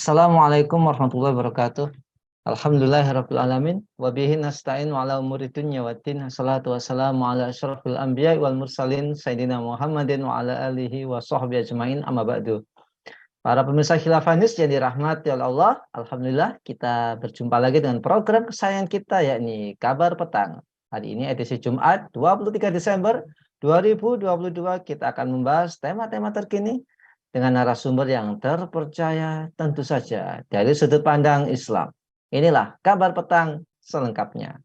Assalamualaikum warahmatullahi wabarakatuh. Alhamdulillahirabbil alamin wa bihi nasta'in wa ala umuri dunya waddin. Wassalatu wassalamu ala asyrafil anbiya'i wal mursalin sayyidina Muhammadin wa ala alihi wa sahbihi ajmain, amma ba'du. Para pemirsa Khilafah News yang dirahmati oleh Allah, alhamdulillah kita berjumpa lagi dengan program kesayangan kita, yakni Kabar Petang. Hari ini edisi Jumat 23 Desember 2022, kita akan membahas tema-tema terkini dengan narasumber yang terpercaya, tentu saja dari sudut pandang Islam. Inilah Kabar Petang selengkapnya.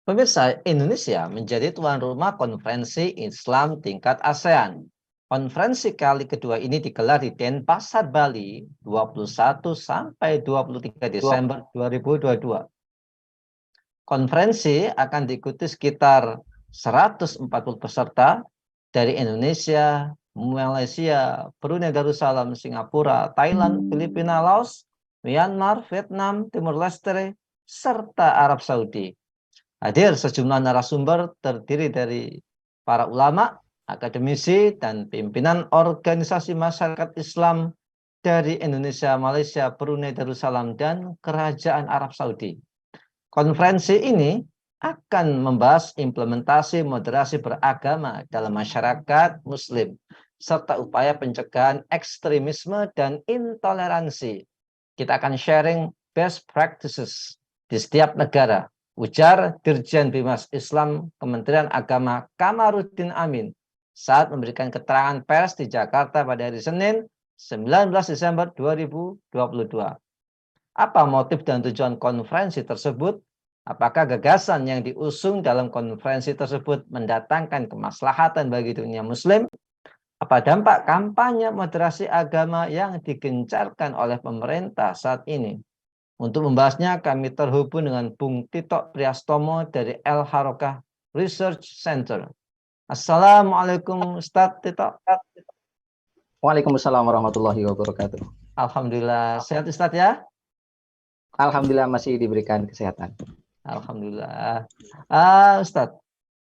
Pemirsa, Indonesia menjadi tuan rumah konferensi Islam tingkat ASEAN. Konferensi kali kedua ini digelar di Denpasar, Bali, 21 sampai 23 Desember 2022. Konferensi akan diikuti sekitar 140 peserta dari Indonesia, Malaysia, Brunei Darussalam, Singapura, Thailand, Filipina, Laos, Myanmar, Vietnam, Timur Leste, serta Arab Saudi. Hadir sejumlah narasumber terdiri dari para ulama, akademisi, dan pimpinan organisasi masyarakat Islam dari Indonesia, Malaysia, Brunei Darussalam, dan Kerajaan Arab Saudi. Konferensi ini akan membahas implementasi moderasi beragama dalam masyarakat Muslim, serta upaya pencegahan ekstremisme dan intoleransi. Kita akan sharing best practices di setiap negara, ujar Dirjen Bimas Islam Kementerian Agama Kamarudin Amin saat memberikan keterangan pers di Jakarta pada hari Senin 19 Desember 2022. Apa motif dan tujuan konferensi tersebut? Apakah gagasan yang diusung dalam konferensi tersebut mendatangkan kemaslahatan bagi dunia Muslim? Apa dampak kampanye moderasi agama yang digencarkan oleh pemerintah saat ini? Untuk membahasnya, kami terhubung dengan Bung Tito Priastomo dari El Harokah Research Center. Assalamualaikum Ustadz Tito. Waalaikumsalam warahmatullahi wabarakatuh. Alhamdulillah, sehat Ustadz ya? Alhamdulillah masih diberikan kesehatan. Alhamdulillah. Ustadz,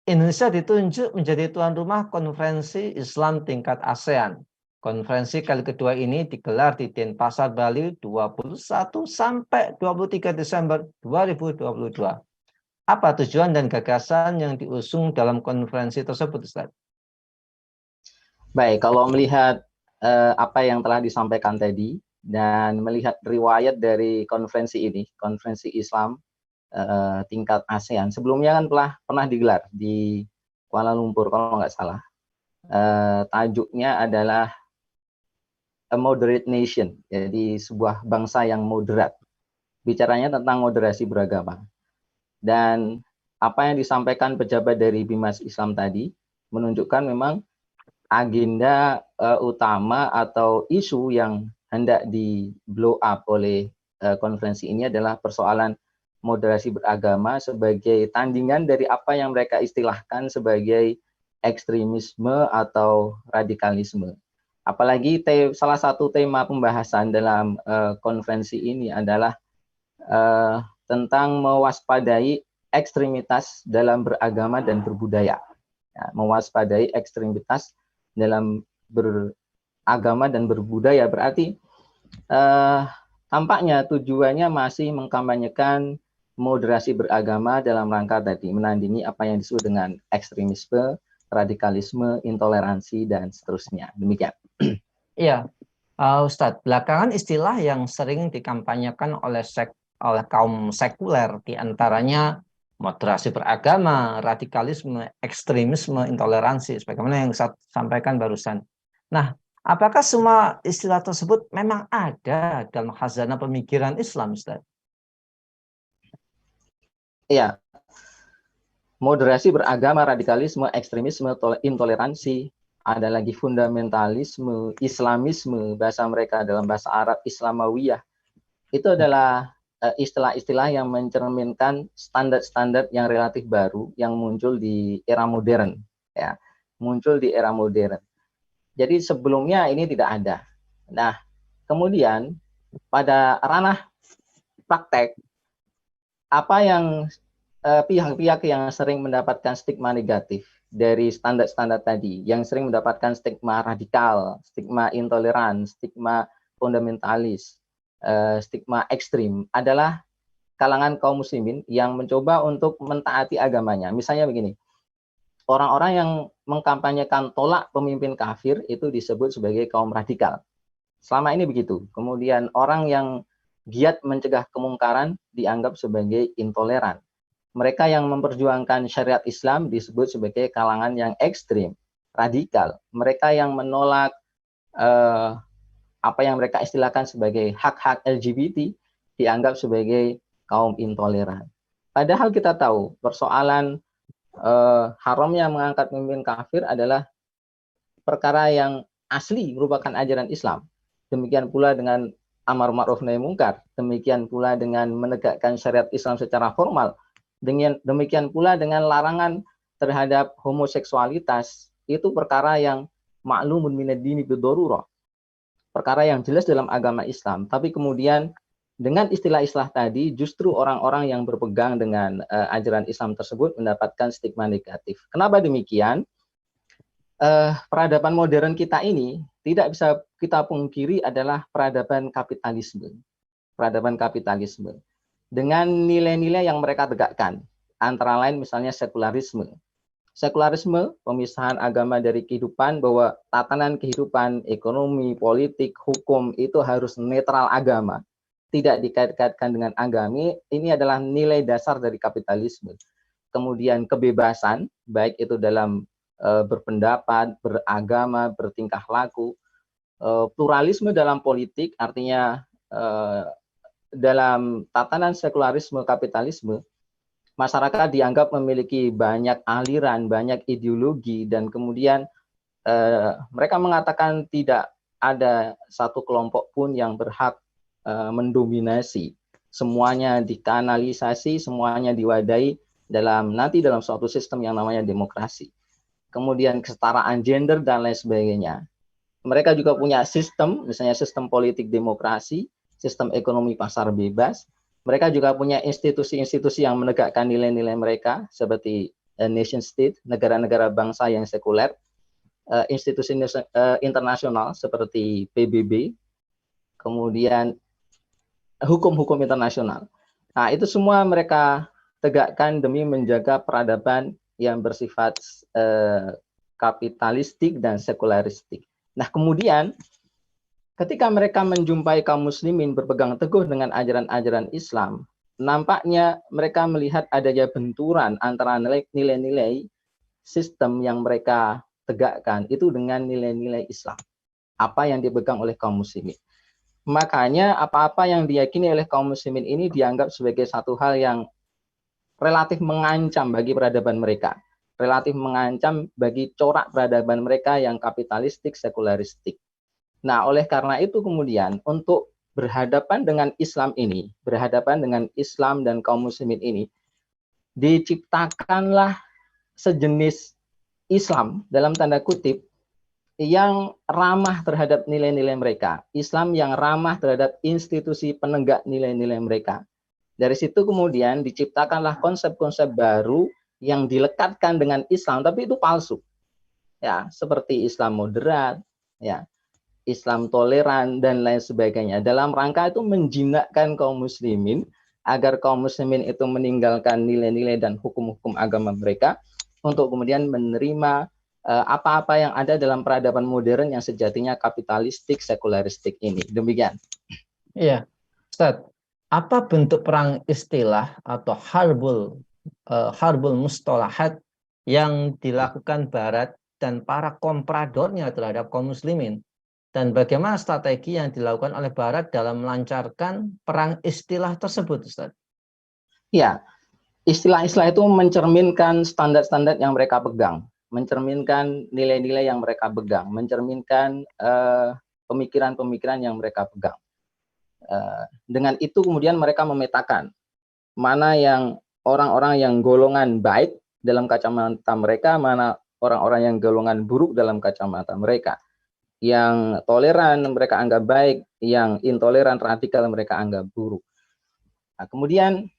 Indonesia ditunjuk menjadi tuan rumah konferensi Islam tingkat ASEAN. Konferensi kali kedua ini digelar di Denpasar, Bali, 21 sampai 23 Desember 2022. Apa tujuan dan gagasan yang diusung dalam konferensi tersebut, Ustaz? Baik, kalau melihat apa yang telah disampaikan tadi dan melihat riwayat dari konferensi ini, konferensi Islam tingkat ASEAN, sebelumnya kan pernah digelar di Kuala Lumpur kalau nggak salah. Tajuknya adalah A Moderate Nation, jadi sebuah bangsa yang moderat. Bicaranya tentang moderasi beragama. Dan apa yang disampaikan pejabat dari Bimas Islam tadi menunjukkan memang agenda utama atau isu yang hendak di blow up oleh konferensi ini adalah persoalan moderasi beragama sebagai tandingan dari apa yang mereka istilahkan sebagai ekstremisme atau radikalisme. Apalagi salah satu tema pembahasan dalam konferensi ini adalah tentang mewaspadai ekstremitas dalam beragama dan berbudaya. Ya, mewaspadai ekstremitas dalam beragama dan berbudaya berarti tampaknya tujuannya masih mengkampanyekan moderasi beragama dalam rangka tadi menandingi apa yang disebut dengan ekstremisme, radikalisme, intoleransi, dan seterusnya. Demikian. Iya, Ustadz, belakangan istilah yang sering dikampanyekan oleh kaum sekuler, diantaranya moderasi beragama, radikalisme, ekstremisme, intoleransi, sebagaimana yang saya sampaikan barusan. Nah, apakah semua istilah tersebut memang ada dalam khazanah pemikiran Islam, Ustadz? Iya, moderasi beragama, radikalisme, ekstremisme, intoleransi, ada lagi fundamentalisme, Islamisme, bahasa mereka dalam bahasa Arab Islamawiyah. Itu adalah istilah-istilah yang mencerminkan standar-standar yang relatif baru yang muncul di era modern, ya, muncul di era modern. Jadi sebelumnya ini tidak ada. Nah, kemudian pada ranah praktek, apa yang pihak-pihak yang sering mendapatkan stigma negatif dari standar-standar tadi, yang sering mendapatkan stigma radikal, stigma intoleran, stigma fundamentalis, stigma ekstrim, adalah kalangan kaum muslimin yang mencoba untuk mentaati agamanya. Misalnya begini, orang-orang yang mengkampanyekan tolak pemimpin kafir itu disebut sebagai kaum radikal. Selama ini begitu. Kemudian orang yang giat mencegah kemungkaran dianggap sebagai intoleran. Mereka yang memperjuangkan syariat Islam disebut sebagai kalangan yang ekstrim, radikal. Mereka yang menolak apa yang mereka istilahkan sebagai hak-hak LGBT dianggap sebagai kaum intoleran. Padahal kita tahu persoalan haramnya mengangkat pemimpin kafir adalah perkara yang asli merupakan ajaran Islam. Demikian pula dengan amar ma'ruf nahi mungkar, demikian pula dengan menegakkan syariat Islam secara formal, demikian pula dengan larangan terhadap homoseksualitas, itu perkara yang ma'lumun minad dini bidharurah, perkara yang jelas dalam agama Islam. Tapi kemudian dengan istilah-istilah tadi, justru orang-orang yang berpegang dengan ajaran Islam tersebut mendapatkan stigma negatif. Kenapa demikian? Peradaban modern kita ini tidak bisa kita pungkiri adalah peradaban kapitalisme. Peradaban kapitalisme. Dengan nilai-nilai yang mereka tegakkan. Antara lain misalnya sekularisme. Sekularisme, pemisahan agama dari kehidupan, bahwa tatanan kehidupan, ekonomi, politik, hukum itu harus netral agama. Tidak dikait-kaitkan dengan agama, ini adalah nilai dasar dari kapitalisme. Kemudian kebebasan, baik itu dalam berpendapat, beragama, bertingkah laku, pluralisme dalam politik, artinya dalam tatanan sekularisme kapitalisme, masyarakat dianggap memiliki banyak aliran, banyak ideologi, dan kemudian mereka mengatakan tidak ada satu kelompok pun yang berhak mendominasi. Semuanya dikanalisasi, semuanya diwadahi dalam suatu sistem yang namanya demokrasi. Kemudian kesetaraan gender dan lain sebagainya. Mereka juga punya sistem, misalnya sistem politik demokrasi, sistem ekonomi pasar bebas. Mereka juga punya institusi-institusi yang menegakkan nilai-nilai mereka, seperti nation state, negara-negara bangsa yang sekuler, institusi internasional seperti PBB, kemudian hukum-hukum internasional. Nah, itu semua mereka tegakkan demi menjaga peradaban yang bersifat kapitalistik dan sekularistik. Nah, kemudian ketika mereka menjumpai kaum muslimin berpegang teguh dengan ajaran-ajaran Islam, nampaknya mereka melihat adanya benturan antara nilai-nilai sistem yang mereka tegakkan itu dengan nilai-nilai Islam. Apa yang dipegang oleh kaum muslimin. Makanya apa-apa yang diyakini oleh kaum muslimin ini dianggap sebagai satu hal yang relatif mengancam bagi peradaban mereka, relatif mengancam bagi corak peradaban mereka yang kapitalistik, sekularistik. Nah, oleh karena itu kemudian untuk berhadapan dengan Islam ini, berhadapan dengan Islam dan kaum muslimin ini, diciptakanlah sejenis Islam dalam tanda kutip yang ramah terhadap nilai-nilai mereka, Islam yang ramah terhadap institusi penegak nilai-nilai mereka. Dari situ kemudian diciptakanlah konsep-konsep baru yang dilekatkan dengan Islam, tapi itu palsu. Ya, seperti Islam moderat, ya, Islam toleran dan lain sebagainya. Dalam rangka itu menjinakkan kaum muslimin agar kaum muslimin itu meninggalkan nilai-nilai dan hukum-hukum agama mereka untuk kemudian menerima apa-apa yang ada dalam peradaban modern yang sejatinya kapitalistik, sekularistik ini. Demikian. Iya, Ustaz. Apa bentuk perang istilah atau harbul mustalahat yang dilakukan Barat dan para kompradornya terhadap kaum muslimin? Dan bagaimana strategi yang dilakukan oleh Barat dalam melancarkan perang istilah tersebut, Ustaz? Ya, istilah-istilah itu mencerminkan standar-standar yang mereka pegang, mencerminkan nilai-nilai yang mereka pegang, mencerminkan pemikiran-pemikiran yang mereka pegang. Dengan itu kemudian mereka memetakan mana yang orang-orang yang golongan baik dalam kacamata mereka, mana orang-orang yang golongan buruk dalam kacamata mereka. Yang toleran mereka anggap baik, yang intoleran radikal mereka anggap buruk. Nah, kemudian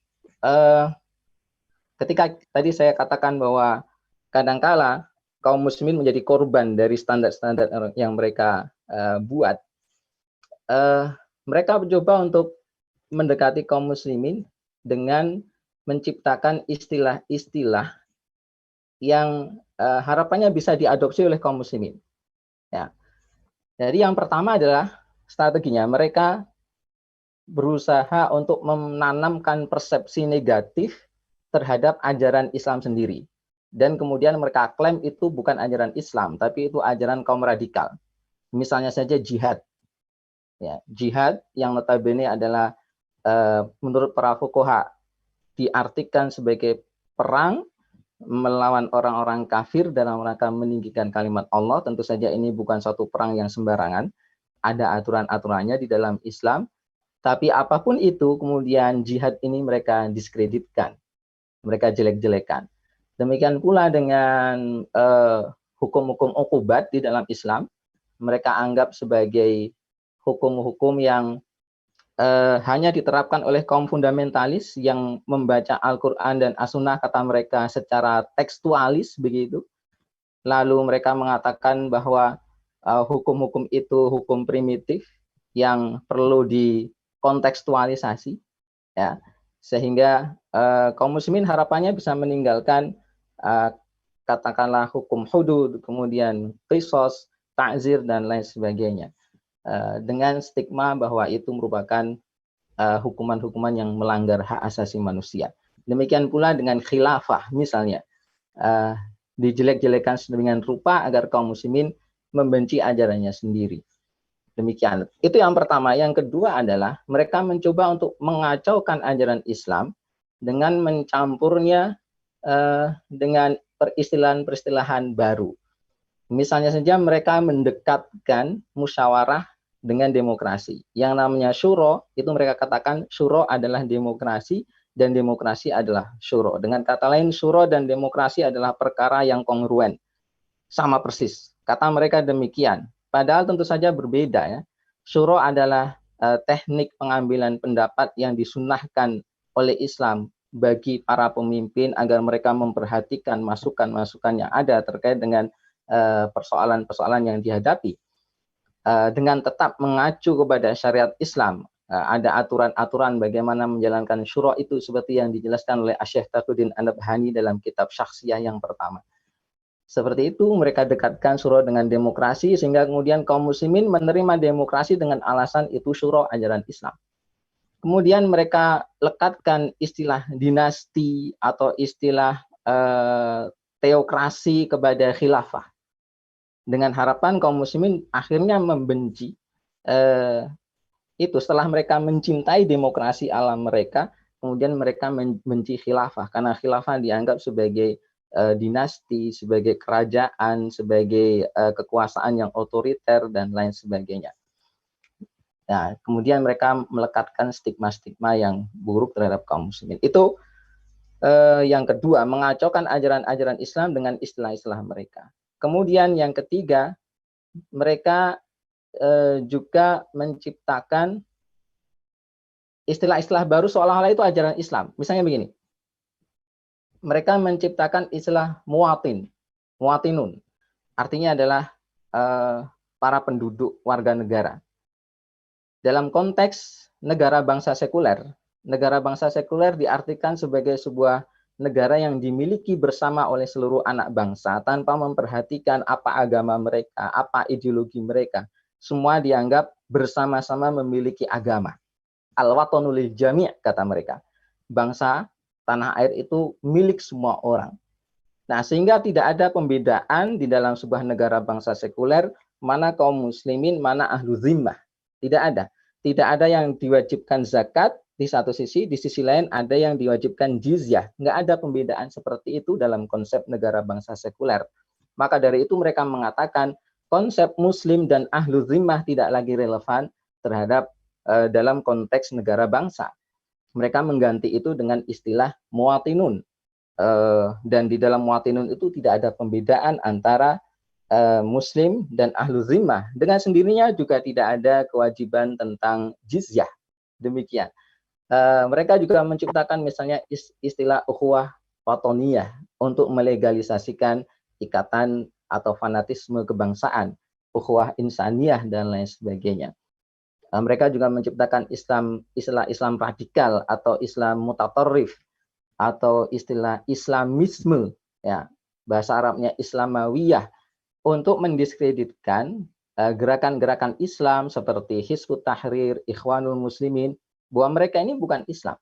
ketika tadi saya katakan bahwa kadangkala kaum muslimin menjadi korban dari standar-standar yang mereka buat, mereka mencoba untuk mendekati kaum muslimin dengan menciptakan istilah-istilah yang harapannya bisa diadopsi oleh kaum muslimin. Ya. Jadi yang pertama adalah strateginya mereka berusaha untuk menanamkan persepsi negatif terhadap ajaran Islam sendiri. Dan kemudian mereka klaim itu bukan ajaran Islam, tapi itu ajaran kaum radikal. Misalnya saja jihad. Ya, jihad yang notabene adalah menurut para fuqaha diartikan sebagai perang melawan orang-orang kafir dalam rangka meninggikan kalimat Allah. Tentu saja ini bukan suatu perang yang sembarangan. Ada aturan-aturannya di dalam Islam. Tapi apapun itu, kemudian jihad ini mereka diskreditkan. Mereka jelek-jelekan. Demikian pula dengan hukum-hukum uqubat di dalam Islam. Mereka anggap sebagai hukum-hukum yang hanya diterapkan oleh kaum fundamentalis yang membaca Al-Quran dan As-Sunnah, kata mereka, secara tekstualis begitu. Lalu mereka mengatakan bahwa hukum-hukum itu hukum primitif yang perlu dikontekstualisasi, ya, sehingga kaum muslimin harapannya bisa meninggalkan katakanlah hukum hudud, kemudian qisas, ta'zir dan lain sebagainya. Dengan stigma bahwa itu merupakan hukuman-hukuman yang melanggar hak asasi manusia. Demikian pula dengan khilafah, misalnya dijelek-jelekan sedemikian rupa agar kaum muslimin membenci ajarannya sendiri. Demikian. Itu yang pertama. Yang kedua adalah mereka mencoba untuk mengacaukan ajaran Islam dengan mencampurnya dengan peristilahan-peristilahan baru. Misalnya saja mereka mendekatkan musyawarah dengan demokrasi. Yang namanya syuro, itu mereka katakan syuro adalah demokrasi dan demokrasi adalah syuro. Dengan kata lain, syuro dan demokrasi adalah perkara yang kongruen. Sama persis. Kata mereka demikian. Padahal tentu saja berbeda ya. Syuro adalah teknik pengambilan pendapat yang disunnahkan oleh Islam bagi para pemimpin agar mereka memperhatikan masukan-masukan yang ada terkait dengan persoalan-persoalan yang dihadapi dengan tetap mengacu kepada syariat Islam. Ada aturan-aturan bagaimana menjalankan syuro itu seperti yang dijelaskan oleh Syekh Taqiyuddin An-Nabhani dalam kitab Syakhsiyah yang pertama. Seperti itu mereka dekatkan syuro dengan demokrasi sehingga kemudian kaum muslimin menerima demokrasi dengan alasan itu syuro ajaran Islam. Kemudian mereka lekatkan istilah dinasti atau istilah teokrasi kepada khilafah. Dengan harapan kaum muslimin akhirnya membenci itu. Setelah mereka mencintai demokrasi alam mereka, kemudian mereka membenci khilafah karena khilafah dianggap sebagai dinasti, sebagai kerajaan, sebagai kekuasaan yang otoriter dan lain sebagainya. Nah, kemudian mereka melekatkan stigma-stigma yang buruk terhadap kaum muslimin. Itu yang kedua, mengacaukan ajaran-ajaran Islam dengan istilah-istilah mereka. Kemudian yang ketiga, mereka juga menciptakan istilah-istilah baru seolah-olah itu ajaran Islam. Misalnya begini, mereka menciptakan istilah muwatinun. Artinya adalah para penduduk warga negara. Dalam konteks negara bangsa sekuler diartikan sebagai sebuah negara yang dimiliki bersama oleh seluruh anak bangsa tanpa memperhatikan apa agama mereka, apa ideologi mereka. Semua dianggap bersama-sama memiliki agama. Al-watanu lil jami', kata mereka. Bangsa tanah air itu milik semua orang. Nah, sehingga tidak ada pembedaan di dalam sebuah negara bangsa sekuler mana kaum muslimin, mana ahlu zimmah. Tidak ada. Tidak ada yang diwajibkan zakat di satu sisi, di sisi lain ada yang diwajibkan jizyah. Nggak ada pembedaan seperti itu dalam konsep negara bangsa sekuler. Maka dari itu mereka mengatakan konsep muslim dan ahlu zimmah tidak lagi relevan terhadap dalam konteks negara bangsa. Mereka mengganti itu dengan istilah muwatinun. Dan di dalam muwatinun itu tidak ada pembedaan antara muslim dan ahlu zimmah. Dengan sendirinya juga tidak ada kewajiban tentang jizyah. Demikian. Mereka juga menciptakan misalnya istilah ukhuwah watoniyah untuk melegalisasikan ikatan atau fanatisme kebangsaan, ukhuwah insaniyah dan lain sebagainya. Mereka juga menciptakan istilah Islam radikal atau Islam mutatarrif atau istilah Islamisme, ya, bahasa Arabnya Islamawiyah, untuk mendiskreditkan gerakan-gerakan Islam seperti Hizbut Tahrir, Ikhwanul Muslimin, bahwa mereka ini bukan Islam.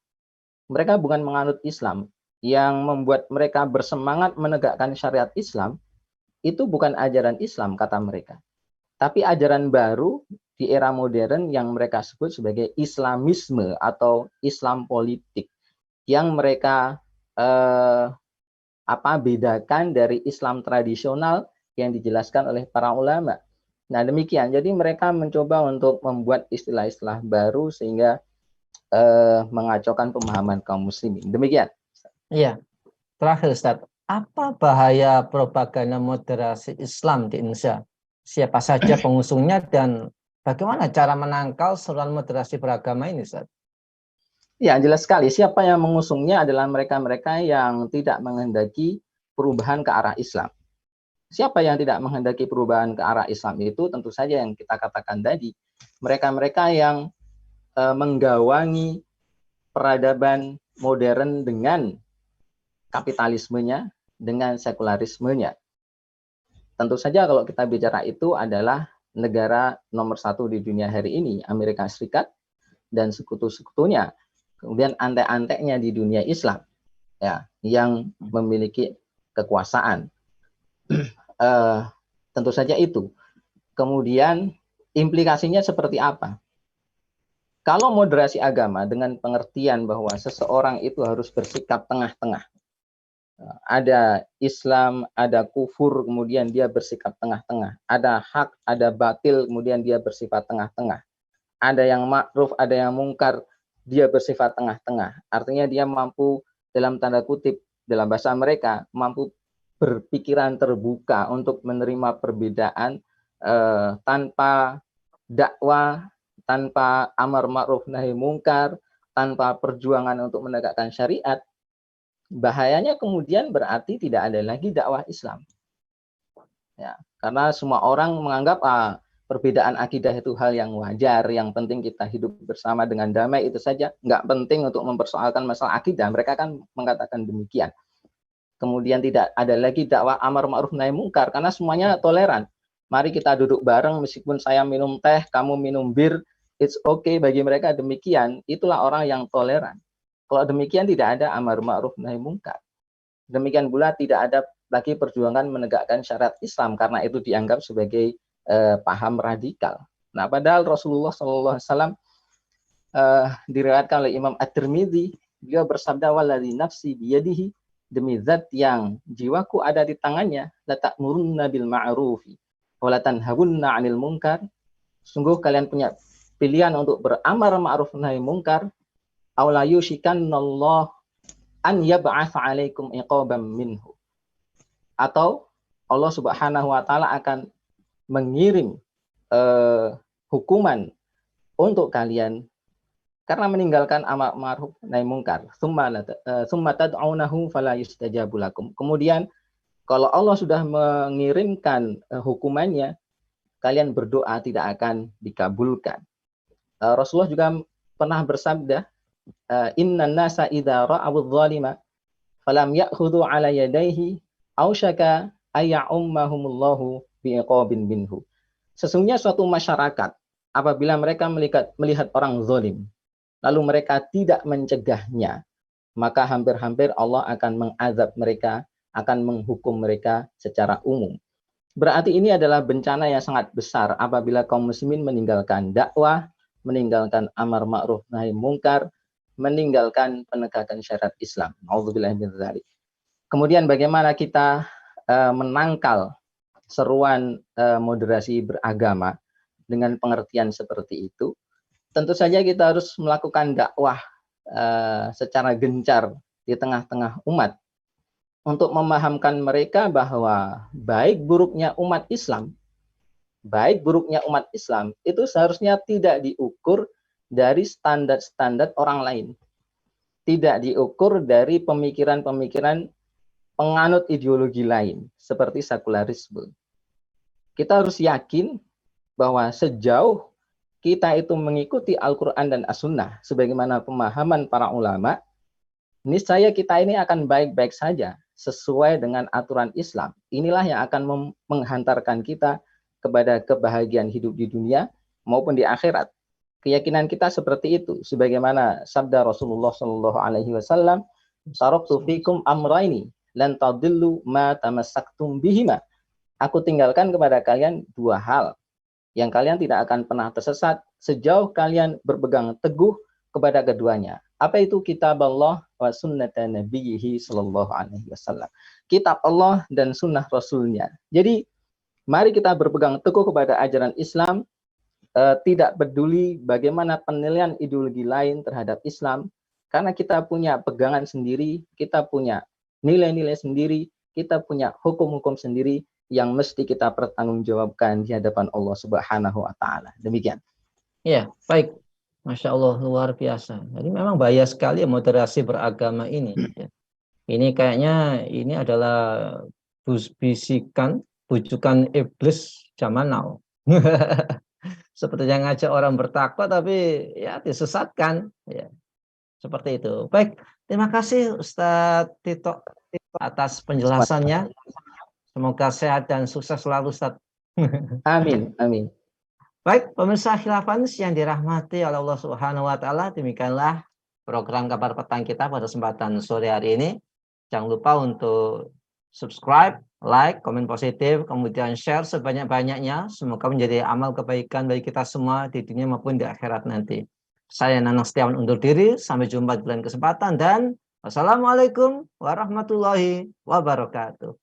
Mereka bukan menganut Islam. Yang membuat mereka bersemangat menegakkan syariat Islam, itu bukan ajaran Islam, kata mereka. Tapi ajaran baru di era modern yang mereka sebut sebagai Islamisme atau Islam politik, yang mereka bedakan dari Islam tradisional yang dijelaskan oleh para ulama. Nah, demikian. Jadi mereka mencoba untuk membuat istilah-istilah baru sehingga mengacaukan pemahaman kaum muslimin. Demikian. Iya. Terakhir Ustaz, apa bahaya propaganda moderasi Islam di Indonesia? Siapa saja pengusungnya dan bagaimana cara menangkal seruan moderasi beragama ini, Ustaz? Ya, jelas sekali. Siapa yang mengusungnya adalah mereka-mereka yang tidak menghendaki perubahan ke arah Islam. Siapa yang tidak menghendaki perubahan ke arah Islam itu tentu saja yang kita katakan tadi. Mereka-mereka yang menggawangi peradaban modern dengan kapitalismenya, dengan sekularismenya. Tentu saja kalau kita bicara itu adalah negara nomor 1 di dunia hari ini, Amerika Serikat, dan sekutu-sekutunya. Kemudian antek-anteknya di dunia Islam, ya, yang memiliki kekuasaan. Tentu saja itu. Kemudian implikasinya seperti apa? Kalau moderasi agama dengan pengertian bahwa seseorang itu harus bersikap tengah-tengah. Ada Islam, ada kufur, kemudian dia bersikap tengah-tengah. Ada hak, ada batil, kemudian dia bersifat tengah-tengah. Ada yang ma'ruf, ada yang mungkar, dia bersifat tengah-tengah. Artinya dia mampu, dalam tanda kutip, dalam bahasa mereka, mampu berpikiran terbuka untuk menerima perbedaan tanpa dakwah, tanpa amar ma'ruf nahi mungkar, tanpa perjuangan untuk menegakkan syariat. Bahayanya kemudian berarti tidak ada lagi dakwah Islam. Ya, karena semua orang menganggap perbedaan akidah itu hal yang wajar, yang penting kita hidup bersama dengan damai, itu saja. Nggak penting untuk mempersoalkan masalah akidah. Mereka kan mengatakan demikian. Kemudian tidak ada lagi dakwah amar ma'ruf nahi mungkar karena semuanya toleran. Mari kita duduk bareng, meskipun saya minum teh, kamu minum bir, it's okay bagi mereka demikian. Itulah orang yang toleran. Kalau demikian tidak ada amar ma'ruf nahi mungkar. Demikian pula tidak ada lagi perjuangan menegakkan syariat Islam karena itu dianggap sebagai paham radikal. Nah, padahal Rasulullah SAW diriwayatkan oleh Imam At-Tirmidzi, beliau bersabda, waladzi nafsi biyadihi, demi zat yang jiwaku ada di tangannya, la ta'murunna bil ma'rufi wa la tanhawunna 'anil munkar. Sungguh kalian punya pilihan untuk beramar ma'ruf nahi munkar, aw la yushikanallahu an yab'atsa 'alaikum iqaban minhu. Atau Allah Subhanahu wa taala akan mengirim hukuman untuk kalian karena meninggalkan amar ma'ruf nahi munkar. Summa tad'unahu fala yustajabu lakum. Kemudian kalau Allah sudah mengirimkan hukumannya, kalian berdoa tidak akan dikabulkan. Rasulullah juga pernah bersabda, innan nasa idza ra'awu dzalima falam ya'khudhu 'ala yadayhi ausyaka ayya'ummahumullahu bi'iqabin minhu. Sesungguhnya suatu masyarakat apabila mereka melihat orang zalim lalu mereka tidak mencegahnya, maka hampir-hampir Allah akan mengazab mereka, akan menghukum mereka secara umum. Berarti ini adalah bencana yang sangat besar apabila kaum muslimin meninggalkan dakwah, meninggalkan amar ma'ruf nahi mungkar, meninggalkan penegakan syariat Islam. Auzubillahi min dzalik. Kemudian bagaimana kita menangkal seruan moderasi beragama dengan pengertian seperti itu? Tentu saja kita harus melakukan dakwah secara gencar di tengah-tengah umat untuk memahamkan mereka bahwa baik buruknya umat Islam itu seharusnya tidak diukur dari standar-standar orang lain. Tidak diukur dari pemikiran-pemikiran penganut ideologi lain, seperti sekularisme. Kita harus yakin bahwa sejauh kita itu mengikuti Al-Quran dan As-Sunnah, sebagaimana pemahaman para ulama, niscaya kita ini akan baik-baik saja, sesuai dengan aturan Islam. Inilah yang akan menghantarkan kita kepada kebahagiaan hidup di dunia maupun di akhirat. Keyakinan kita seperti itu, sebagaimana sabda Rasulullah Shallallahu Alaihi Wasallam, "Taraktu fikum amraini, lan tadillu ma tamassaktum bihima." Aku tinggalkan kepada kalian dua hal yang kalian tidak akan pernah tersesat sejauh kalian berpegang teguh kepada keduanya. Apa itu? Kitab Allah wa sunnata nabiyhi sallallahu alaihi wasallam. Kitab Allah dan sunnah Rasulnya. Jadi mari kita berpegang teguh kepada ajaran Islam, tidak peduli bagaimana penilaian ideologi lain terhadap Islam, karena kita punya pegangan sendiri, kita punya nilai-nilai sendiri, kita punya hukum-hukum sendiri yang mesti kita pertanggungjawabkan di hadapan Allah Subhanahu wa taala. Demikian. Iya, baik. Masya Allah, luar biasa. Jadi memang bahaya sekali ya moderasi beragama ini. Ya. Ini kayaknya ini adalah bisikan, bujukan iblis zaman now. Seperti yang ngajak orang bertakwa tapi ya disesatkan. Ya. Seperti itu. Baik, terima kasih Ustadz Tito atas penjelasannya. Semoga sehat dan sukses selalu, Ustaz. Amin, amin. Baik, pemirsa Khilafans yang dirahmati oleh Allah Subhanahu wa taala, demikianlah program kabar petang kita pada kesempatan sore hari ini. Jangan lupa untuk subscribe, like, komen positif, kemudian share sebanyak-banyaknya. Semoga menjadi amal kebaikan bagi kita semua di dunia maupun di akhirat nanti. Saya Nanang Setiawan undur diri, sampai jumpa di lain kesempatan dan wassalamualaikum warahmatullahi wabarakatuh.